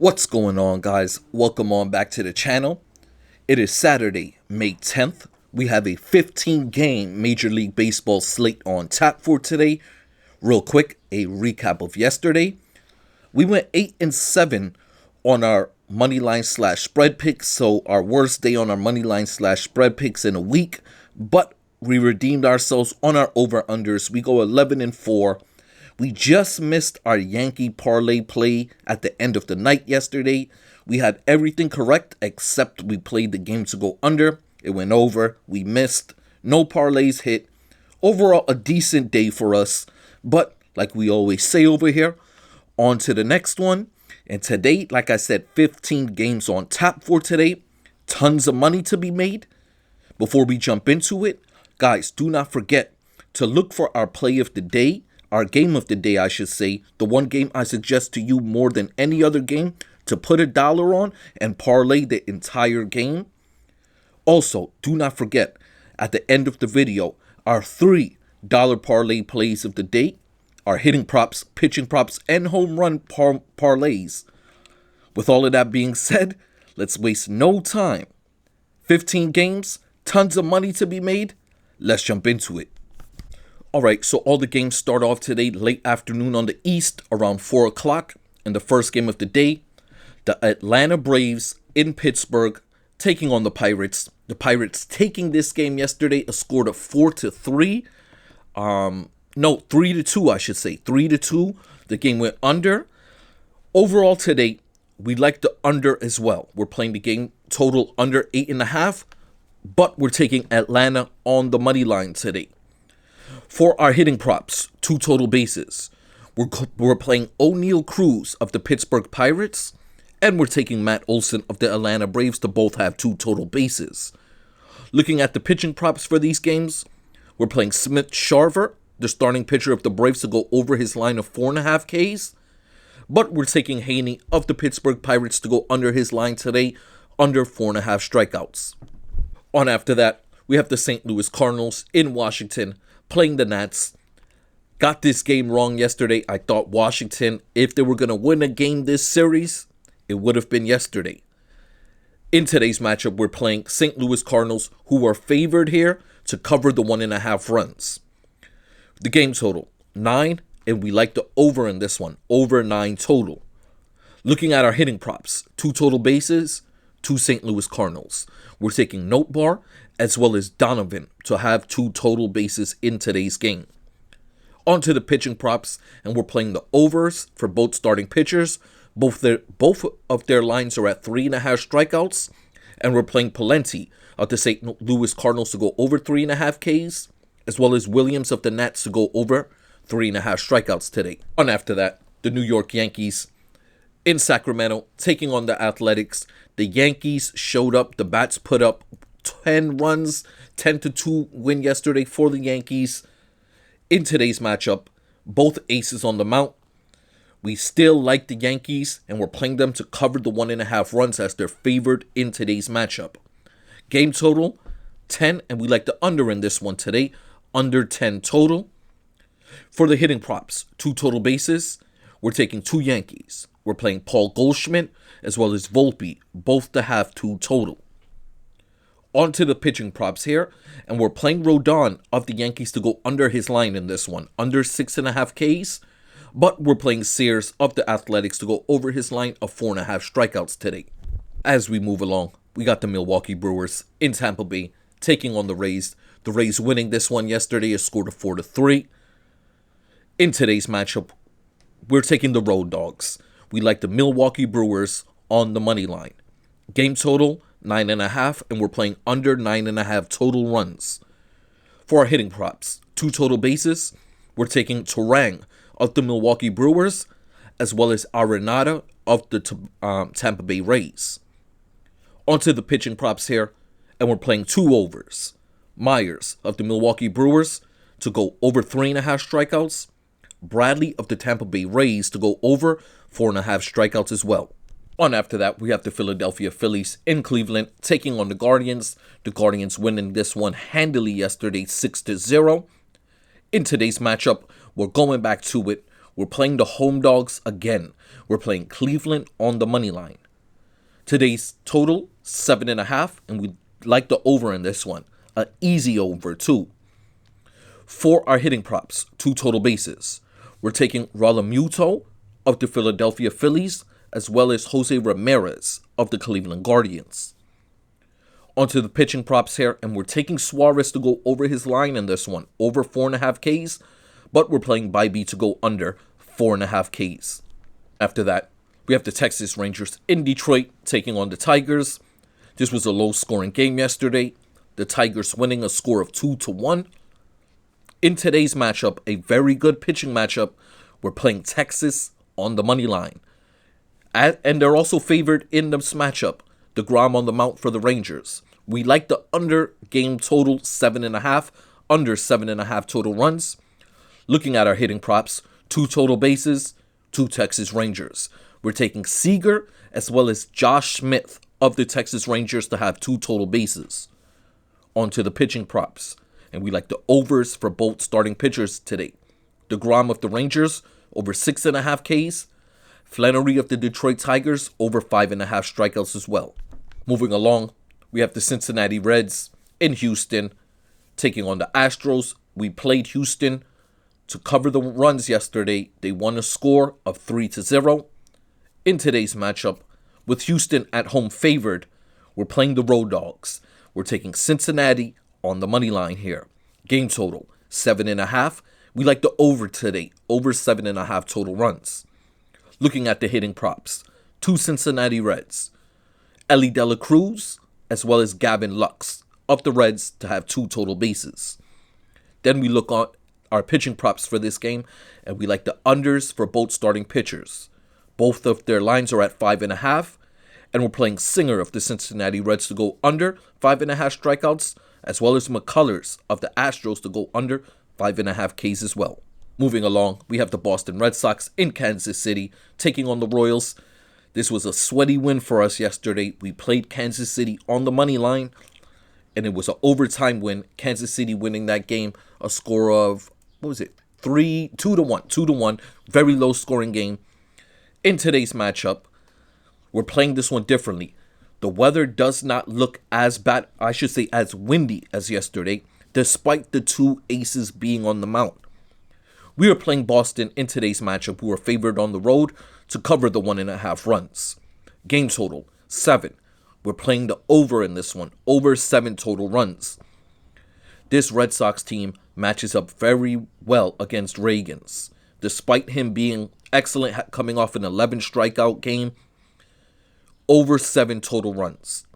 What's going on, guys? Welcome on back to the channel. It is Saturday, May 10th. We have a 15-game Major League Baseball slate on tap for today. Real quick, a recap of yesterday. We went 8-7 on our moneyline slash spread picks, so our worst day on our moneyline slash spread picks in a week, but we redeemed ourselves on our over-unders. We go 11-4. We just missed our Yankee parlay play at the end of the night yesterday. We had everything correct except we played the game to go under. It went over. We missed. No parlays hit. Overall, a decent day for us. But like we always say over here, on to the next one. And today, like I said, 15 games on tap for today. Tons of money to be made. Before we jump into it, guys, do not forget to look for our play of the day. Our game of the day, I should say, the one game I suggest to you more than any other game to put $1 on and parlay the entire game. Also, do not forget, at the end of the video, our $3 parlay plays of the day, our hitting props, pitching props, and home run parlays. With all of that being said, let's waste no time. 15 games, tons of money to be made. Let's jump into it. Alright, so all the games start off today late afternoon on the East around 4 o'clock. And the first game of the day, the Atlanta Braves in Pittsburgh taking on the Pirates. The Pirates taking this game yesterday, a score of 4-3. 3-2, I should say. 3-2. The game went under. Overall today, we like the under as well. We're playing the game total under 8.5, but we're taking Atlanta on the money line today. For our hitting props, 2 total bases. We're playing O'Neal Cruz of the Pittsburgh Pirates, and we're taking Matt Olson of the Atlanta Braves to both have 2 total bases. Looking at the pitching props for these games, we're playing Smith Sharver, the starting pitcher of the Braves, to go over his line of 4.5 Ks, but we're taking Haney of the Pittsburgh Pirates to go under his line today, under 4.5 strikeouts. On after that, we have the St. Louis Cardinals in Washington, playing the Nats. Got this game wrong yesterday. I thought Washington, if they were going to win a game this series, it would have been yesterday. In today's matchup, we're playing St. Louis Cardinals, who are favored here to cover the 1.5 runs. The game total, 9, and we like the over in this one, over 9 total. Looking at our hitting props, 2 total bases, 2 St. Louis Cardinals. We're taking Notebar as well as Donovan to have 2 total bases in today's game. On to the pitching props, and we're playing the overs for both starting pitchers. Both of their lines are at 3.5 strikeouts, and we're playing Palenti of the St. Louis Cardinals to go over 3.5 Ks, as well as Williams of the Nats to go over 3.5 strikeouts today. On after that, the New York Yankees in Sacramento taking on the Athletics. The Yankees showed up. The bats put up 10 runs, 10-2 win yesterday for the Yankees. In today's matchup, both aces on the mount. We still like the Yankees, and we're playing them to cover the 1.5 runs as they're favored in today's matchup. Game total, 10, and we like the under in this one today, under 10 total. For the hitting props, 2 total bases. We're taking 2 Yankees. We're playing Paul Goldschmidt as well as Volpe, both to have 2 total. On to the pitching props here, and we're playing Rodon of the Yankees to go under his line in this one, under 6.5 Ks, but we're playing Sears of the Athletics to go over his line of 4.5 strikeouts today. As we move along, we got the Milwaukee Brewers in Tampa Bay taking on the Rays. The Rays winning this one yesterday, a score of 4-3. In today's matchup, we're taking the Road Dogs. We like the Milwaukee Brewers on the money line. Game total, 9.5, and we're playing under 9.5 total runs. For our hitting props, 2 total bases. We're taking Turang of the Milwaukee Brewers, as well as Arenado of the Tampa Bay Rays. Onto the pitching props here, and we're playing 2 overs. Myers of the Milwaukee Brewers to go over 3.5 strikeouts. Bradley of the Tampa Bay Rays to go over 4.5 strikeouts as well. On after that, we have the Philadelphia Phillies in Cleveland taking on the Guardians. The Guardians winning this one handily yesterday, 6-0. In today's matchup, we're going back to it. We're playing the home dogs again. We're playing Cleveland on the money line. Today's total, 7.5, and we like the over in this one. An easy over, too. For our hitting props, 2 total bases. We're taking Realmuto of the Philadelphia Phillies, as well as Jose Ramirez of the Cleveland Guardians. Onto the pitching props here, and we're taking Suarez to go over his line in this one, over 4.5 Ks, but we're playing Bybee to go under 4.5 Ks. After that, we have the Texas Rangers in Detroit taking on the Tigers. This was a low-scoring game yesterday. The Tigers winning a score of 2-1. In today's matchup, a very good pitching matchup, we're playing Texas on the money line. And they're also favored in this matchup. DeGrom on the mount for the Rangers. We like the under game total 7.5, under 7.5 total runs. Looking at our hitting props, 2 total bases, 2 Texas Rangers. We're taking Seager as well as Josh Smith of the Texas Rangers to have 2 total bases. Onto the pitching props. And we like the overs for both starting pitchers today. DeGrom of the Rangers, over 6.5 Ks. Flannery of the Detroit Tigers, over 5.5 strikeouts as well. Moving along, we have the Cincinnati Reds in Houston taking on the Astros. We played Houston to cover the runs yesterday. They won a score of 3-0. In today's matchup, with Houston at home favored, we're playing the Road Dogs. We're taking Cincinnati on the money line here. Game total, 7.5. We like the over today, over 7.5 total runs. Looking at the hitting props, 2 Cincinnati Reds. Ellie De La Cruz, as well as Gavin Lux of the Reds to have 2 total bases. Then we look at our pitching props for this game, and we like the unders for both starting pitchers. Both of their lines are at 5.5, and we're playing Singer of the Cincinnati Reds to go under 5.5 strikeouts, as well as McCullers of the Astros to go under 5.5 Ks as well. Moving along, we have the Boston Red Sox in Kansas City taking on the Royals. This was a sweaty win for us yesterday. We played Kansas City on the money line, and it was an overtime win. Kansas City winning that game, a score of, 2-1. Very low scoring game. In today's matchup, we're playing this one differently. The weather does not look as bad, as windy as yesterday, despite the 2 aces being on the mound. We are playing Boston in today's matchup, who are favored on the road to cover the 1.5 runs. Game total, 7. We're playing the over in this one, over 7 total runs. This Red Sox team matches up very well against Reagan's. Despite him being excellent coming off an 11 strikeout game, over 7 total runs.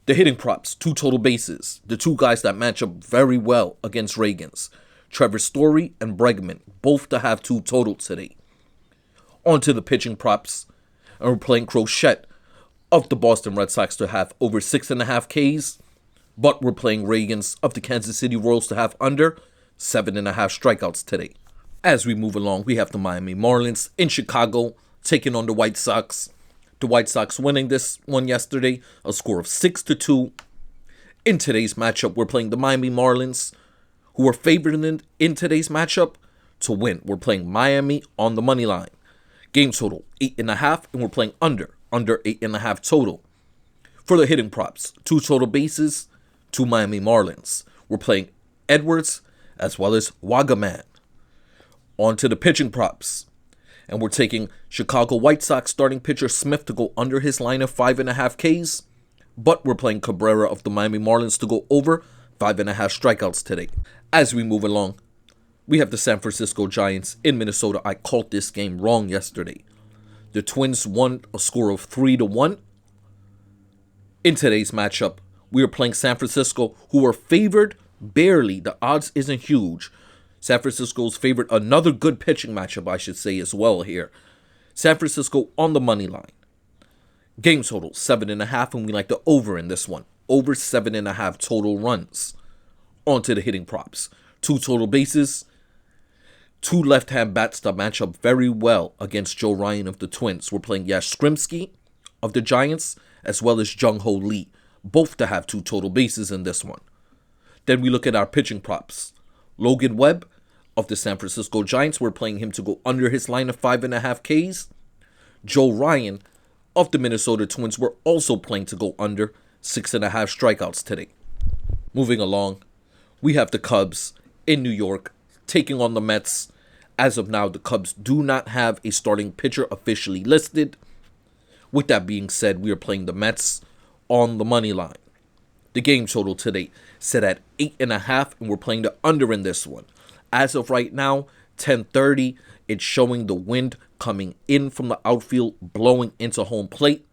The hitting props, 2 total bases. The 2 guys that match up very well against Reagan's. Trevor Story and Bregman, both to have 2 total today. On to the pitching props, and we're playing Crochet of the Boston Red Sox to have over 6.5 Ks, but we're playing Reagan's of the Kansas City Royals to have under 7.5 strikeouts today. As we move along, we have the Miami Marlins in Chicago taking on the White Sox. The White Sox winning this one yesterday, a score of 6-2. In today's matchup, we're playing the Miami Marlins, who are favored in today's matchup to win. We're playing Miami on the money line. Game total, 8.5, and we're playing under 8.5 total. For the hitting props, 2 total bases, 2 Miami Marlins. We're playing Edwards as well as Wagaman. On to the pitching props. And we're taking Chicago White Sox starting pitcher Smith to go under his line of 5.5 Ks. But we're playing Cabrera of the Miami Marlins to go over 5.5 strikeouts today. As we move along, we have the San Francisco Giants in Minnesota. I called this game wrong yesterday. The Twins won a score of 3-1. In today's matchup, we are playing San Francisco, who are favored barely. The odds isn't huge. San Francisco's favored. Another good pitching matchup, I should say, as well here. San Francisco on the money line. Game total, 7.5, and we like the over in this one. Over 7.5 total runs. On to the hitting props. 2 total bases. 2 left-hand bats that match up very well against Joe Ryan of the Twins. We're playing Yastrzemski of the Giants, as well as Jung-Ho Lee, both to have 2 total bases in this one. Then we look at our pitching props. Logan Webb of the San Francisco Giants. We're playing him to go under his line of 5.5 Ks. Joe Ryan of the Minnesota Twins, we're also playing to go under 6.5 strikeouts today. Moving along, we have the Cubs in New York taking on the Mets. As of now, the Cubs do not have a starting pitcher officially listed. With that being said, we are playing the Mets on the money line. The game total today set at 8.5, and we're playing the under in this one. As of right now, 10:30, it's showing the wind coming in from the outfield, blowing into home plate.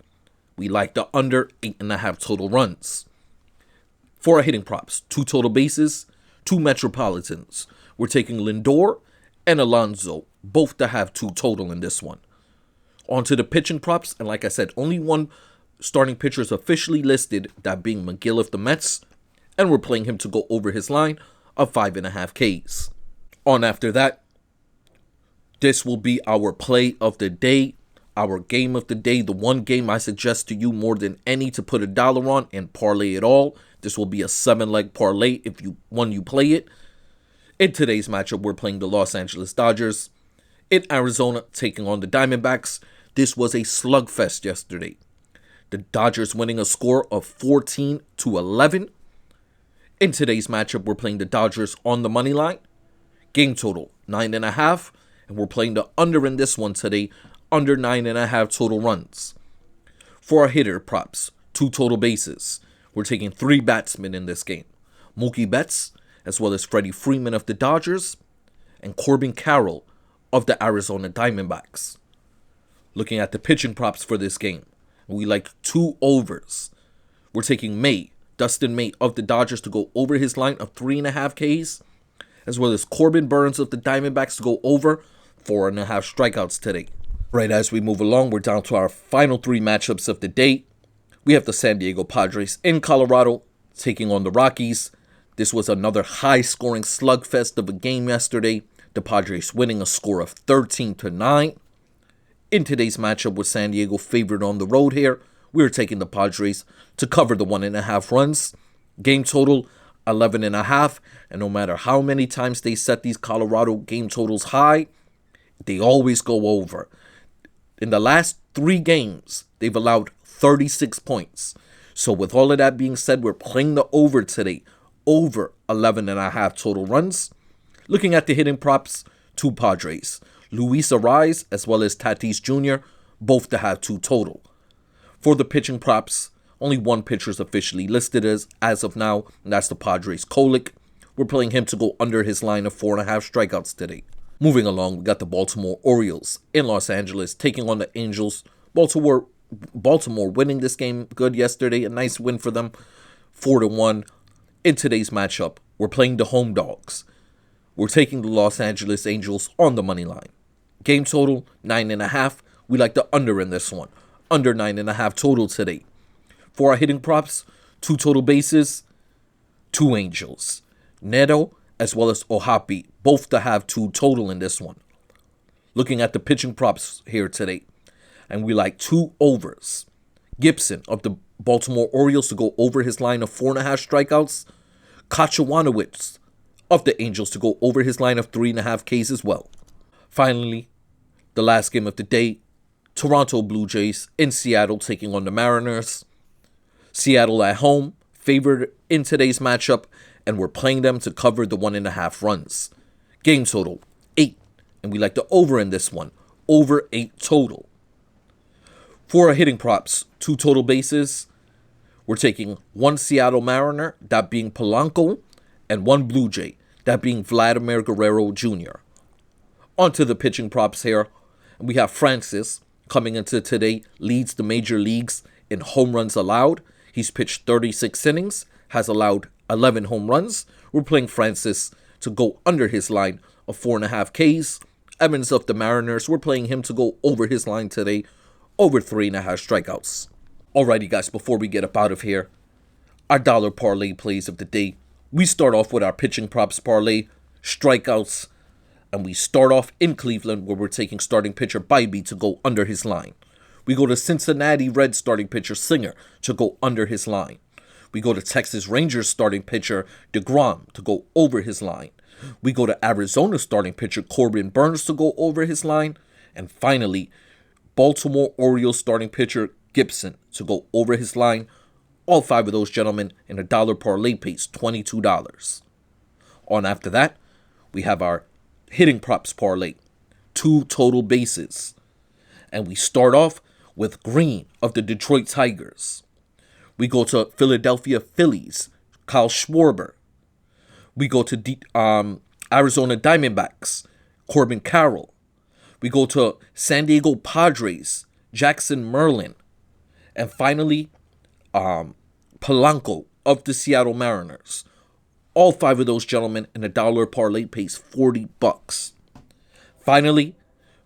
We like the under 8.5 total runs. For our hitting props, 2 total bases, 2 Metropolitans. We're taking Lindor and Alonso, both to have 2 total in this one. On to the pitching props, and like I said, only one starting pitcher is officially listed, that being McGill of the Mets, and we're playing him to go over his line of 5.5 Ks. On after that, this will be our play of the day, our game of the day, the one game I suggest to you more than any to put $1 on and parlay it all. This will be a 7-leg parlay if you play it. In today's matchup, we're playing the Los Angeles Dodgers in Arizona taking on the Diamondbacks. This was a slugfest yesterday. The Dodgers winning a score of 14-11. In today's matchup, we're playing the Dodgers on the money line. Game total 9.5, and we're playing the under in this one today, under 9.5 total runs. For our hitter props, 2 total bases. We're taking 3 batsmen in this game. Mookie Betts, as well as Freddie Freeman of the Dodgers, and Corbin Carroll of the Arizona Diamondbacks. Looking at the pitching props for this game, we like 2 overs. We're taking Dustin May of the Dodgers to go over his line of 3.5 Ks, as well as Corbin Burnes of the Diamondbacks to go over 4.5 strikeouts today. Right as we move along, we're down to our final 3 matchups of the day. We have the San Diego Padres in Colorado taking on the Rockies. This was another high-scoring slugfest of a game yesterday. The Padres winning a score of 13-9. In today's matchup with San Diego favored on the road here, we're taking the Padres to cover the 1.5 runs. Game total 11.5, and no matter how many times they set these Colorado game totals high, they always go over. In the last 3 games, they've allowed 36 points. So with all of that being said, we're playing the over today, over 11.5 total runs. Looking at the hitting props, 2 Padres. Luis Ariz as well as Tatis Jr., both to have 2 total. For the pitching props, only 1 pitcher is officially listed as of now, and that's the Padres' Kolek. We're playing him to go under his line of 4.5 strikeouts today. Moving along, we got the Baltimore Orioles in Los Angeles taking on the Angels. Baltimore winning this game good yesterday, a nice win for them, 4-1. In today's matchup, we're playing the home dogs. We're taking the Los Angeles Angels on the money line. Game total 9.5. We like the under in this one, under 9.5 total today. For our hitting props, 2 total bases, 2 Angels. Neto as well as Ohapi, both to have 2 total in this one. Looking at the pitching props here today, and we like 2 overs. Gibson of the Baltimore Orioles to go over his line of 4.5 strikeouts. Kachawanowicz of the Angels to go over his line of 3.5 Ks as well. Finally, the last game of the day, Toronto Blue Jays in Seattle taking on the Mariners. Seattle at home, favored in today's matchup, and we're playing them to cover the 1.5 runs. Game total 8, and we like the over in this one, over 8 total. For our hitting props, 2 total bases. We're taking 1 Seattle Mariner, that being Polanco, and 1 Blue Jay, that being Vladimir Guerrero Jr. On to the pitching props here. We have Francis coming into today, leads the major leagues in home runs allowed. He's pitched 36 innings, has allowed 11 home runs. We're playing Francis to go under his line of 4.5 Ks. Evans of the Mariners, we're playing him to go over his line today, over 3.5 strikeouts. Alrighty guys, before we get up out of here, our dollar parlay plays of the day. We start off with our pitching props parlay, strikeouts, and we start off in Cleveland where we're taking starting pitcher Bybee to go under his line. We go to Cincinnati Reds starting pitcher Singer to go under his line. We go to Texas Rangers starting pitcher DeGrom to go over his line. We go to Arizona starting pitcher Corbin Burnes to go over his line. And finally, Baltimore Orioles starting pitcher Gibson to go over his line. All 5 of those gentlemen in a dollar parlay pays $22. On after that, we have our hitting props parlay, 2 total bases. And we start off with Green of the Detroit Tigers. We go to Philadelphia Phillies, Kyle Schwarber. We go to Arizona Diamondbacks, Corbin Carroll. We go to San Diego Padres, Jackson Merlin. And finally, Polanco of the Seattle Mariners. All 5 of those gentlemen in a dollar parlay pays $40. Finally,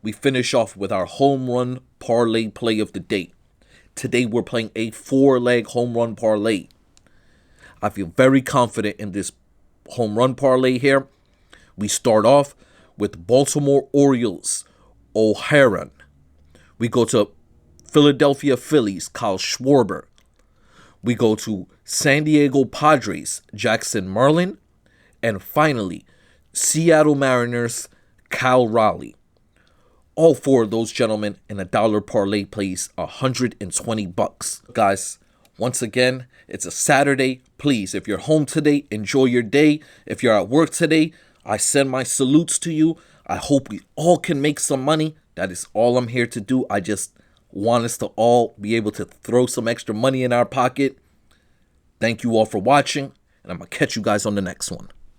we finish off with our home run parlay play of the day. Today we're playing a 4-leg home run parlay. I feel very confident in this home run parlay here. We start off with Baltimore Orioles, O'Haron. We go to Philadelphia Phillies, Kyle Schwarber. We go to San Diego Padres, Jackson Merlin. And finally, Seattle Mariners, Cal Raleigh. All 4 of those gentlemen in a dollar parlay pays $120. Guys, once again, it's a Saturday. Please, if you're home today, enjoy your day. If you're at work today, I send my salutes to you. I hope we all can make some money. That is all I'm here to do. I just want us to all be able to throw some extra money in our pocket. Thank you all for watching, and I'm going to catch you guys on the next one.